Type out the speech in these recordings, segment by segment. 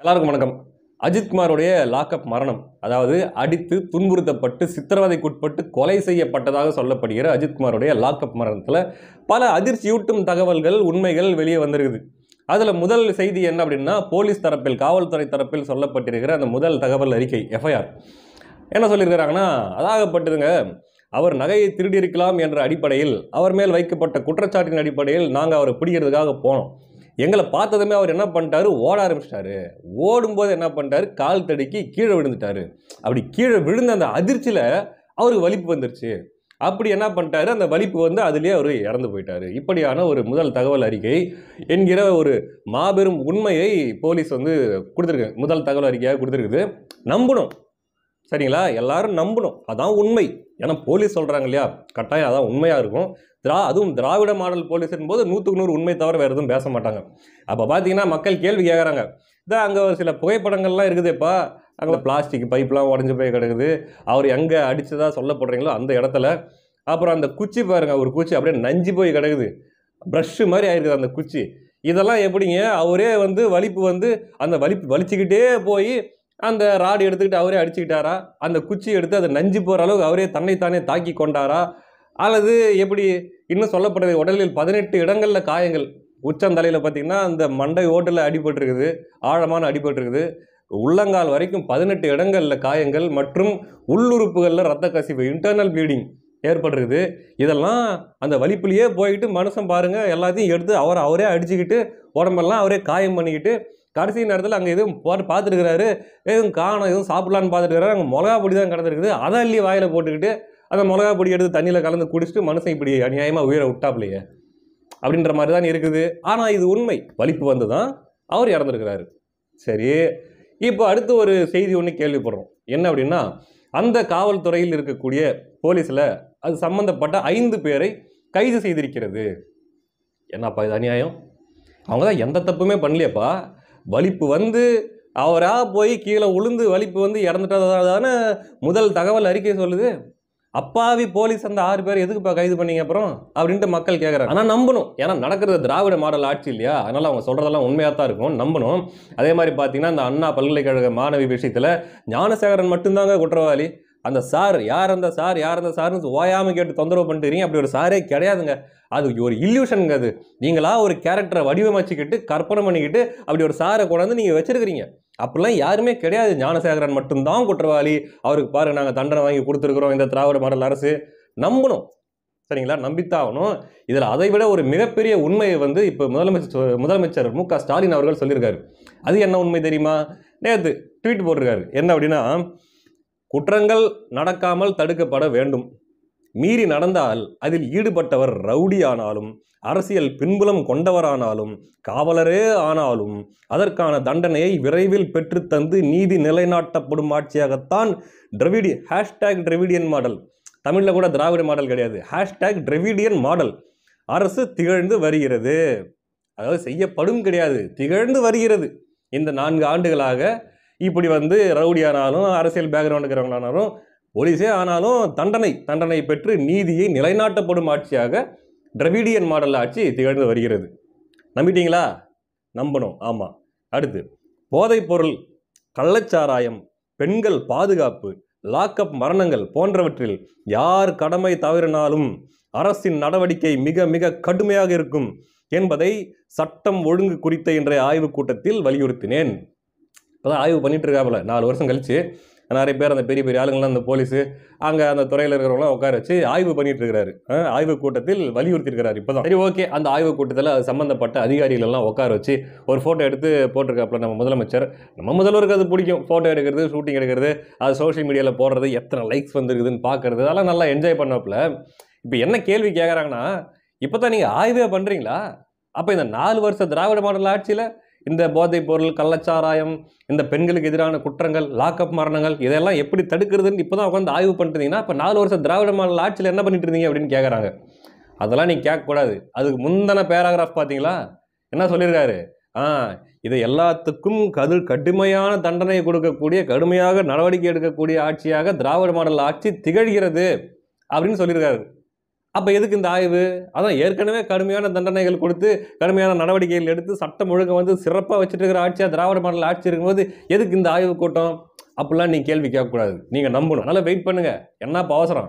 எல்லாருக்கும் வணக்கம். அஜித்குமாருடைய லாக்அப் மரணம், அதாவது அடித்து துன்புறுத்தப்பட்டு சித்திரவதைக்குட்பட்டு கொலை செய்யப்பட்டதாக சொல்லப்படுகிற அஜித்குமாருடைய லாக்அப் மரணத்தில் பல அதிர்ச்சியூட்டும் தகவல்கள், உண்மைகள் வெளியே வந்திருக்குது. அதில் முதல் செய்தி என்ன அப்படின்னா, போலீஸ் தரப்பில், காவல்துறை தரப்பில் சொல்லப்பட்டிருக்கிற அந்த முதல் தகவல் அறிக்கை, எஃப்ஐஆர் என்ன சொல்லியிருக்கிறாங்கன்னா, அதாகப்பட்டதுங்க, அவர் நகையை திருடியிருக்கலாம் என்ற அடிப்படையில், அவர் மேல் வைக்கப்பட்ட குற்றச்சாட்டின் அடிப்படையில் நாங்கள் அவரை பிடிக்கிறதுக்காக போனோம். எங்களை பார்த்ததுமே அவர் என்ன பண்ணிட்டாரு, ஓட ஆரம்பிச்சிட்டாரு. ஓடும்போது என்ன பண்ணிட்டாரு, கால் தடுக்கி கீழே விழுந்துட்டாரு. அப்படி கீழே விழுந்த அந்த அதிர்ச்சியில் அவருக்கு வலிப்பு வந்துருச்சு. அப்படி என்ன பண்ணிட்டாரு, அந்த வலிப்பு வந்து அதுலேயே அவர் இறந்து போயிட்டாரு. இப்படியான ஒரு முதல் தகவல் அறிக்கை என்கிற ஒரு மாபெரும் உண்மையை போலீஸ் வந்து கொடுத்துருக்கு. முதல் தகவல் அறிக்கையாக கொடுத்துருக்குது. நம்பணும், சரிங்களா? எல்லாரும் நம்பணும், அதான் உண்மை. ஏன்னா போலீஸ் சொல்கிறாங்க இல்லையா, கட்டாயம் அதான் உண்மையாக இருக்கும். அதுவும் திராவிட மாடல் போலீஸ் போது 100க்கு 100 உண்மை தவிர வேறு எதுவும் பேச மாட்டாங்க. அப்போ பார்த்தீங்கன்னா மக்கள் கேள்வி கேட்குறாங்க, இதான் அங்கே ஒரு சில புகைப்படங்கள்லாம் இருக்குதுப்பா, அங்கே பிளாஸ்டிக் பைப்லாம் உடஞ்சி போய் கிடக்குது, அவர் எங்கே அடித்ததாக சொல்லப்படுறீங்களோ அந்த இடத்துல. அப்புறம் அந்த குச்சி பாருங்கள், ஒரு குச்சி அப்படியே நஞ்சு போய் கிடக்குது, ப்ரஷ்ஷு மாதிரி ஆயிருக்குது அந்த குச்சி. இதெல்லாம் எப்படிங்க, அவரே வந்து வலிப்பு வந்து அந்த வலிச்சுக்கிட்டே போய் அந்த ராடு எடுத்துக்கிட்டு அவரே அடிச்சுக்கிட்டாரா, அந்த குச்சி எடுத்து அதை நஞ்சு போகிற அளவுக்கு அவரே தன்னைத்தானே தாக்கி கொண்டாரா, அல்லது எப்படி? இன்னும் சொல்லப்படுறது, உடலில் 18 இடங்களில் காயங்கள். உச்சந்தலையில் பார்த்தீங்கன்னா அந்த மண்டை ஓட்டில் அடிபட்டிருக்குது, ஆழமான அடிபட்டிருக்குது. உள்ளங்கால் வரைக்கும் 18 இடங்களில் காயங்கள் மற்றும் உள்ளுறுப்புகளில் ரத்த கசிவு, இன்டர்னல் ப்ளீடிங் ஏற்பட்டிருக்குது. இதெல்லாம் அந்த வலிப்புலேயே போயிட்டு மனுஷன் பாருங்கள், எல்லாத்தையும் எடுத்து அவரே அடிச்சுக்கிட்டு உடம்பெல்லாம் அவரே காயம் பண்ணிக்கிட்டு கடைசி நேரத்தில் அங்கே எதுவும் பார்த்துருக்கிறாரு, எதுவும் காணும், எதுவும் சாப்பிட்லான்னு பார்த்துருக்காரு. அங்கே மிளகா பொடி தான் கிடந்திருக்குது, அதை அள்ளி வாயில் போட்டுக்கிட்டு அந்த மிளகா பொடி எடுத்து தண்ணியில் கலந்து குடிச்சிட்டு மனுஷன் இப்படி அநியாயமாக உயிரை விட்டாப்லையே அப்படின்ற மாதிரி தான் இருக்குது. ஆனால் இது உண்மை, வலிப்பு வந்து தான் அவர் இறந்துருக்கிறாரு. சரி, இப்போ அடுத்து ஒரு செய்தி ஒன்று கேள்விப்படுறோம். என்ன அப்படின்னா, அந்த காவல்துறையில் இருக்கக்கூடிய போலீஸில் அது சம்மந்தப்பட்ட 5 பேரை கைது செய்திருக்கிறது. என்னப்பா இது அநியாயம்? அவங்க தான் எந்த தப்புமே பண்ணலையப்பா. வலிப்பு வந்து அவராக போய் கீழே உளுந்து வலிப்பு வந்து இறந்துட்டதான முதல் தகவல் அறிக்கை சொல்லுது. அப்பாவி போலீஸ் அந்த 6 பேர் எதுக்குப்பா கைது பண்ணீங்க அப்புறம் அப்படின்ட்டு மக்கள் கேட்குறாங்க. ஆனால் நம்பணும், ஏன்னா நடக்கிறது திராவிட மாடல் ஆட்சி இல்லையா, அதனால் அவங்க சொல்கிறதெல்லாம் உண்மையாக தான் இருக்கும், நம்பணும். அதே மாதிரி பார்த்தீங்கன்னா, இந்த அண்ணா பல்கலைக்கழக மாணவி விஷயத்தில் ஞானசேகரன் மட்டும்தாங்க குற்றவாளி. அந்த சார் யார், அந்த சார் யார், அந்த சார்னு ஓயாமல் கேட்டு தொந்தரவு பண்ணிட்டுறீங்க. அப்படி ஒரு சாரே கிடையாதுங்க, அது ஒரு இல்யூஷனுங்க. அது நீங்களா ஒரு கேரக்டரை வடிவமைச்சிக்கிட்டு கற்பனை பண்ணிக்கிட்டு அப்படி ஒரு சாரை கொண்டாந்து நீங்கள் வச்சிருக்கிறீங்க. அப்படிலாம் யாருமே கிடையாது. ஞானசேகரன் மட்டும்தான் குற்றவாளி. அவருக்கு பாருங்க, நாங்கள் தண்டனை வாங்கி கொடுத்துருக்குறோம் இந்த திராவிட மாடல் அரசு. நம்பணும், சரிங்களா? நம்பித்தாகணும். இதில் அதை விட ஒரு மிகப்பெரிய உண்மையை வந்து இப்போ முதலமைச்சர் மு க ஸ்டாலின் அவர்கள் சொல்லியிருக்காரு. அது என்ன உண்மை தெரியுமா? நேற்று ட்வீட் போட்டிருக்காரு. என்ன அப்படின்னா, குற்றங்கள் நடக்காமல் தடுக்கப்பட வேண்டும். மீறி நடந்தால் அதில் ஈடுபட்டவர் ரவுடியானாலும் அரசியல் பின்புலம் கொண்டவரானாலும் காவலரே ஆனாலும் அதற்கான தண்டனையை விரைவில் பெற்றுத்தந்து நீதி நிலைநாட்டப்படும் ஆட்சியாகத்தான் டிராவிடியன் மாடல், தமிழில் கூட திராவிட மாடல் கிடையாது, டிராவிடியன் மாடல் அரசு திகழ்ந்து வருகிறது. அதாவது செய்யப்படும் கிடையாது, திகழ்ந்து வருகிறது. இந்த 4 ஆண்டுகளாக இப்படி வந்து ரவுடியானாலும் அரசியல் பேக்ரவுண்ட் இருக்கிறவங்களானாலும் போலீஸே ஆனாலும் தண்டனை பெற்று நீதியை நிலைநாட்டப்படும் ஆட்சியாக டிராவிடியன் மாடல் ஆட்சி திகழ்ந்து வருகிறது. நம்பிட்டீங்களா? நம்பணும். ஆமாம். அடுத்து, போதைப் பொருள், கள்ளச்சாராயம், பெண்கள் பாதுகாப்பு, லாக்அப் மரணங்கள் போன்றவற்றில் யார் கடமை தவறினாலும் அரசின் நடவடிக்கை மிக மிக கடுமையாக இருக்கும் என்பதை சட்டம் ஒழுங்கு குறித்த இன்றைய ஆய்வுக் கூட்டத்தில் வலியுறுத்தினேன். இப்போதான் ஆய்வு பண்ணிட்டு இருக்காப்புல, 4 வருஷம் கழிச்சு நிறைய பேர், அந்த பெரிய பெரிய ஆளுங்கள்லாம், அந்த போலீஸு அங்கே அந்த துறையில் இருக்கிறவங்களாம் உட்கார வச்சு ஆய்வு பண்ணிட்டு இருக்கிறாரு. ஆய்வுக் கூட்டத்தில் வலியுறுத்தியிருக்கிறாரு. இப்போ தான் சரி, ஓகே. அந்த ஆய்வுக் கூட்டத்தில் அது சம்மந்தப்பட்ட அதிகாரிகளெல்லாம் உட்கார வச்சு ஒரு ஃபோட்டோ எடுத்து போட்டிருக்காப்புல நம்ம முதலமைச்சர். நம்ம முதல்வருக்கு அது பிடிக்கும், ஃபோட்டோ எடுக்கிறது, ஷூட்டிங் எடுக்கிறது, அது சோஷியல் மீடியாவில் போடுறது, எத்தனை லைக்ஸ் வந்துருக்குதுன்னு பார்க்குறது, அதெல்லாம் நல்லா என்ஜாய் பண்ணாப்புல. இப்போ என்ன கேள்வி கேட்குறாங்கன்னா, இப்போ தான் நீங்கள் ஆய்வே பண்ணுறீங்களா? அப்போ இந்த 4 வருஷ திராவிட மாடல் ஆட்சியில் இந்த போதைப் பொருள், கள்ளச்சாராயம், இந்த பெண்களுக்கு எதிரான குற்றங்கள், லாக்அப் மரணங்கள், இதெல்லாம் எப்படி தடுக்கிறதுன்னு இப்போ தான் உட்காந்து ஆய்வு பண்ணிட்டுருந்தீங்கன்னா, இப்போ 4 வருஷம் திராவிட மாடல் ஆட்சியில் என்ன பண்ணிட்டு இருந்தீங்க அப்படின்னு கேட்குறாங்க. அதெல்லாம் நீங்கள் கேட்கக்கூடாது. அதுக்கு முந்தின பேராகிராஃப் பார்த்தீங்களா, என்ன சொல்லியிருக்காரு? இதை எல்லாத்துக்கும் கடுமையான தண்டனை கொடுக்கக்கூடிய, கடுமையாக நடவடிக்கை எடுக்கக்கூடிய ஆட்சியாக திராவிட மாடல் ஆட்சி திகழ்கிறது அப்படின்னு சொல்லியிருக்காரு. அப்ப எதுக்கு இந்த ஆய்வு? அதான் ஏற்கனவே கடுமையான தண்டனைகள் கொடுத்து, கடுமையான நடவடிக்கைகள் எடுத்து, சட்டம் ஒழுங்கை வந்து சிறப்பா வச்சுட்டு இருக்கிற ஆட்சியா திராவிட மாடல் ஆட்சி இருக்கும்போது, எதுக்கு இந்த ஆய்வு கூட்டம்? அப்படிலாம் நீங்க கேள்வி கேட்கக்கூடாது. நீங்க நம்பணும். அதனால வெயிட் பண்ணுங்க. என்னப்பா அவசரம்?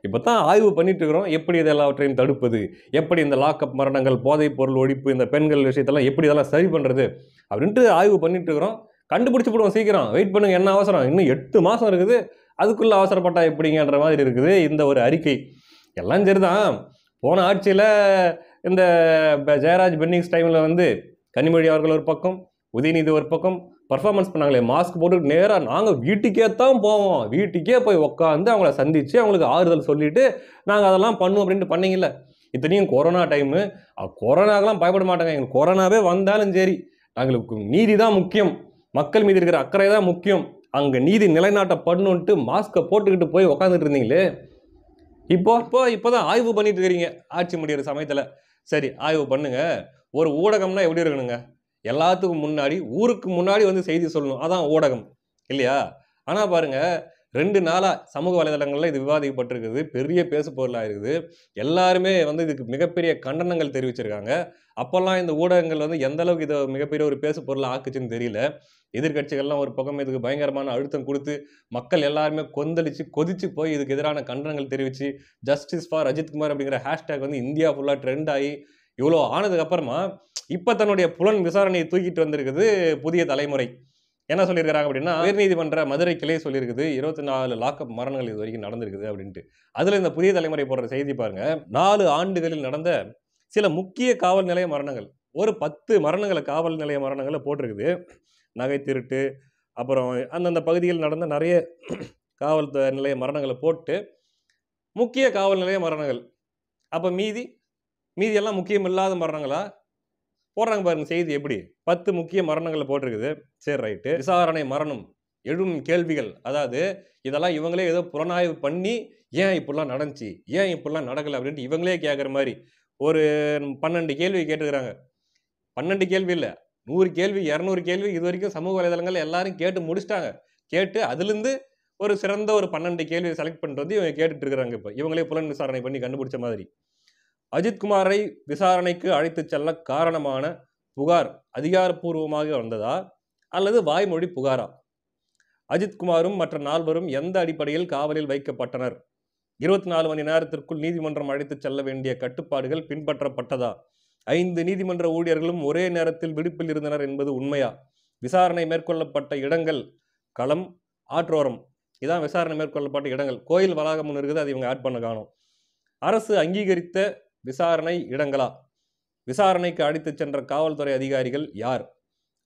இப்பதான் ஆய்வு பண்ணிட்டு இருக்கிறோம். எப்படி இது எல்லாவற்றையும் தடுப்பது? எப்படி இந்த லாக்அப் மரணங்கள், போதைப் பொருள் ஒழிப்பு, இந்த பெண்கள் விஷயத்தெல்லாம் எப்படி இதெல்லாம் சரி பண்றது? அப்படின்ட்டு ஆய்வு பண்ணிட்டு இருக்கிறோம். கண்டுபிடிச்சு போடுவோம் சீக்கிரம். வெயிட் பண்ணுங்க. என்ன அவசரம்? இன்னும் 8 மாசம் இருக்குது. அதுக்குள்ள அவசரப்பட்டா எப்படிங்கன்ற மாதிரி இருக்குது இந்த ஒரு அறிக்கை. எல்லாம் சரிதான். போன ஆட்சியில இந்த ஜெயராஜ் பென்னிங்ஸ் டைம்ல வந்து கனிமொழி அவர்கள் ஒரு பக்கம், உதயநிதி ஒரு பக்கம் பர்ஃபார்மன்ஸ் பண்ணாங்களே, மாஸ்க் போட்டு நேரா நாங்க வீட்டுக்கே தான் போவோம். வீட்டுக்கே போய் உட்காந்து அவங்கள சந்திச்சு அவங்களுக்கு ஆறுதல் சொல்லிட்டு நாங்க அதெல்லாம் பண்ணுவோம் அப்படின்ட்டு பண்ணீங்கல்ல. இத்தனையும் கொரோனா டைமு. கொரோனாக்கெல்லாம் பயப்பட மாட்டாங்க. எங்களுக்கு கொரோனாவே வந்தாலும் சரி, எங்களுக்கு நீதி தான் முக்கியம். மக்கள் மீது இருக்கிற அக்கறை தான் முக்கியம். அங்க நீதி நிலைநாட்டப்படணும்ட்டு மாஸ்கை போட்டுக்கிட்டு போய் உட்காந்துட்டு இருந்தீங்களே, இப்போதான் ஆய்வு பண்ணிட்டு இருக்கிறீங்க ஆட்சி முடியிற சமயத்துல. சரி, ஆய்வு பண்ணுங்க. ஒரு ஊடகம்னா எப்படி இருக்கணுங்க? எல்லாத்துக்கும் முன்னாடி, ஊருக்கு முன்னாடி வந்து செய்தி சொல்லணும். அதான் ஊடகம் இல்லையா? ஆனா பாருங்க, 2 நாளா சமூக வலைதளங்கள்ல இது விவாதிக்கப்பட்டிருக்குது. பெரிய பேசு பொருளா இருக்குது. எல்லாருமே வந்து இதுக்கு மிகப்பெரிய கண்டனங்கள் தெரிவிச்சிருக்காங்க. அப்போல்லாம் இந்த ஊடகங்கள் வந்து எந்த அளவுக்கு இதை மிகப்பெரிய ஒரு பேசு பொருளா ஆக்குச்சுன்னு தெரியல. எதிர்க்கட்சிகள்லாம் ஒரு பக்கம் இதுக்கு பயங்கரமான அழுத்தம் கொடுத்து, மக்கள் எல்லாருமே கொந்தளிச்சு, கொதிச்சு போய் இதுக்கு எதிரான கண்டனங்கள் தெரிவிச்சு, ஜஸ்டிஸ் ஃபார் அஜித்குமார் அப்படிங்கிற ஹேஷ்டேக் வந்து இந்தியா ஃபுல்லா ட்ரெண்ட் ஆகி, இவ்வளோ ஆனதுக்கு அப்புறமா இப்ப தன்னுடைய புலன் விசாரணையை தூக்கிட்டு வந்திருக்குது புதிய தலைமுறை. என்ன சொல்லியிருக்காங்க அப்படின்னா, உயர்நீதிமன்ற மதுரை கிளை சொல்லியிருக்குது 24 லாக்அப் மரணங்கள் இது வரைக்கும் நடந்திருக்குது அப்படின்ட்டு. அதுல இந்த புதிய தலைமுறை போடுற செய்தி பாருங்க. 4 ஆண்டுகளில் நடந்த சில முக்கிய காவல் நிலைய மரணங்கள். ஒரு 10 மரணங்கள காவல் நிலைய மரணங்கள போட்டிருக்குது. நகை திருட்டு, அப்புறம் அந்தந்த பகுதியில் நடந்த நிறைய காவல் நிலைய மரணங்கள போட்டு, முக்கிய காவல் நிலைய மரணங்கள். அப்ப மீதி எல்லாம் முக்கியம் இல்லாத மரணங்களா? போடுறாங்க பாருங்க செய்தி எப்படி. 10 முக்கிய மரணங்கள போட்டிருக்குது. சரி ரைட்டு. விசாரணை மரணம், எழும் கேள்விகள். அதாவது இதெல்லாம் இவங்களே ஏதோ புலனாய்வு பண்ணி, ஏன் இப்படிலாம் நடந்துச்சு? ஏன் இப்படிலாம் நடக்கல? அப்படின்ட்டு இவங்களே கேட்குற மாரி ஒரு 12 கேள்வி கேட்டுருக்காங்க. 12 கேள்வி இல்ல. 100 கேள்வி, 200 கேள்வி இதுவரைக்கும் சமூக வலைதளங்கள்ல எல்லாரும் கேட்டு முடிச்சுட்டாங்க. கேட்டு அதிலிருந்து ஒரு சிறந்த ஒரு 12 கேள்விய செலக்ட் பண்ணிட்டு வந்து இவங்க கேட்டுட்டு இருக்கிறாங்க இப்ப. இவங்களே புலன் விசாரணை பண்ணி கண்டுபிடிச்ச மாதிரி. அஜித்குமாரை விசாரணைக்கு அழைத்துச் செல்ல காரணமான புகார் அதிகாரப்பூர்வமாக வந்ததா அல்லது வாய்மொழி புகாரா? அஜித்குமாரும் மற்ற 4வரும் எந்த அடிப்படையில் காவலில் வைக்கப்பட்டனர்? 24 மணி நேரத்திற்குள் நீதிமன்றம் அழைத்துச் செல்ல வேண்டிய கட்டுப்பாடுகள் பின்பற்றப்பட்டதா? 5 நீதிமன்ற ஊழியர்களும் ஒரே நேரத்தில் விடுப்பில் இருந்தனர் என்பது உண்மையா? விசாரணை மேற்கொள்ளப்பட்ட இடங்கள் களம், ஆற்றோரம். இதான் விசாரணை மேற்கொள்ளப்பட்ட இடங்கள். கோயில் வளாகம் ஒன்று இருக்குது, அது இவங்க ஆட் பண்ண காணும். அரசு அங்கீகரித்த விசாரணை இடங்களா? விசாரணைக்கு அழைத்துச் சென்ற காவல்துறை அதிகாரிகள் யார்?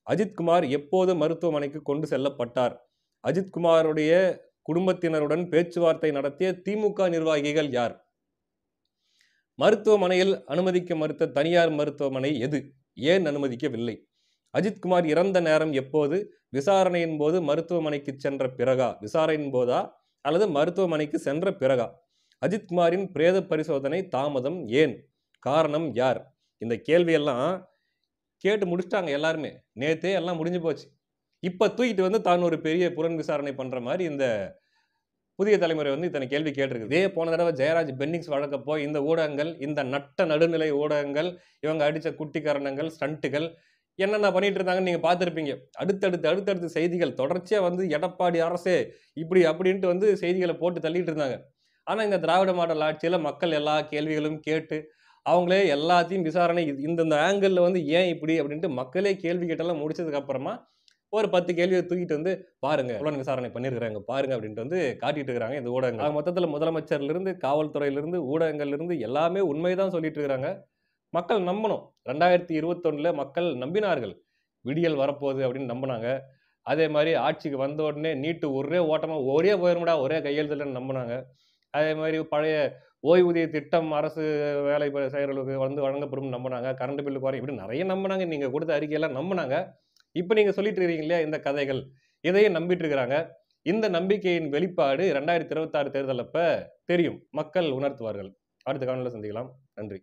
அஜித்குமார் எப்போது மருத்துவமனைக்கு கொண்டு செல்லப்பட்டார்? அஜித்குமாருடைய குடும்பத்தினருடன் பேச்சுவார்த்தை நடத்திய திமுக நிர்வாகிகள் யார்? மருத்துவமனையில் அனுமதிக்க மறுத்த தனியார் மருத்துவமனை எது? ஏன் அனுமதிக்கவில்லை? அஜித்குமார் இறந்த நேரம் எப்போது? விசாரணையின் போது மருத்துவமனைக்கு சென்ற பிறகா? விசாரணையின் போதா அல்லது மருத்துவமனைக்கு சென்ற பிறகா? அஜித்குமாரின் பிரேத பரிசோதனை தாமதம் ஏன்? காரணம் யார்? இந்த கேள்வியெல்லாம் கேட்டு முடிச்சிட்டாங்க எல்லாருமே. நேத்தே எல்லாம் முடிஞ்சு போச்சு. இப்ப தூக்கிட்டு வந்து தான் ஒரு பெரிய புலன் விசாரணை பண்ற மாதிரி இந்த புதிய தலைமுறை வந்து இத்தனை கேள்வி கேட்டிருக்கு. இதே போன தடவை ஜெயராஜ் பென்னிங்ஸ் வழக்கப்போ இந்த ஊடகங்கள், இந்த நட்ட நடுநிலை ஊடகங்கள், இவங்க அடிச்ச குட்டிக்கரணங்கள், ஸ்டண்ட்டுகள் என்னென்ன பண்ணிட்டு இருந்தாங்கன்னு நீங்க பார்த்திருப்பீங்க. அடுத்தடுத்து செய்திகள் தொடர்ச்சியா வந்து எடப்பாடி அரசே இப்படி அப்படின்ட்டு வந்து செய்திகளை போட்டு தள்ளிட்டு இருந்தாங்க. ஆனா இந்த திராவிட மாடல் ஆட்சியில மக்கள் எல்லா கேள்விகளும் கேட்டு அவங்களே எல்லாத்தையும் விசாரணை இந்த ஆங்கிள் வந்து ஏன் இப்படி அப்படின்ட்டு மக்களே கேள்வி கேட்டெல்லாம் முடிச்சதுக்கு அப்புறமா ஒரு 10 கேள்வியை தூக்கிட்டு வந்து பாருங்க புலன் விசாரணை பண்ணியிருக்கிறாங்க பாருங்க அப்படின்ட்டு வந்து காட்டிட்டு இருக்கிறாங்க இந்த ஊடகங்கள். மொத்தத்துல முதலமைச்சர்ல இருந்து காவல்துறையிலிருந்து ஊடகங்கள்ல இருந்து எல்லாமே உண்மைதான் சொல்லிட்டு இருக்கிறாங்க. மக்கள் நம்பணும். 2021 மக்கள் நம்பினார்கள். விடியல் வரப்போகுது அப்படின்னு நம்பினாங்க. அதே மாதிரி ஆட்சிக்கு வந்த உடனே நீட்டு ஒரே ஓட்டமா ஒரே போயிருமுடா ஒரே கையெழுத்துலன்னு நம்பினாங்க. அதே மாதிரி பழைய ஓய்வூதிய திட்டம் அரசு வேலை செய்கிறவர்களுக்கு வந்து வழங்கப்படும் நம்பினாங்க. கரண்ட் பில்லு குறையும் இப்படி நிறைய நம்பினாங்க. நீங்க கொடுத்த அறிக்கையெல்லாம் நம்பினாங்க. இப்ப நீங்க சொல்லிட்டு இருக்கீங்க இல்லையா இந்த கதைகள், இதையும் நம்பிட்டு இருக்கிறாங்க. இந்த நம்பிக்கையின் வெளிப்பாடு 2026 தேர்தல் அப்ப தெரியும். மக்கள் உணர்த்துவார்கள். அடுத்த காணொளியில் சந்திக்கலாம். நன்றி.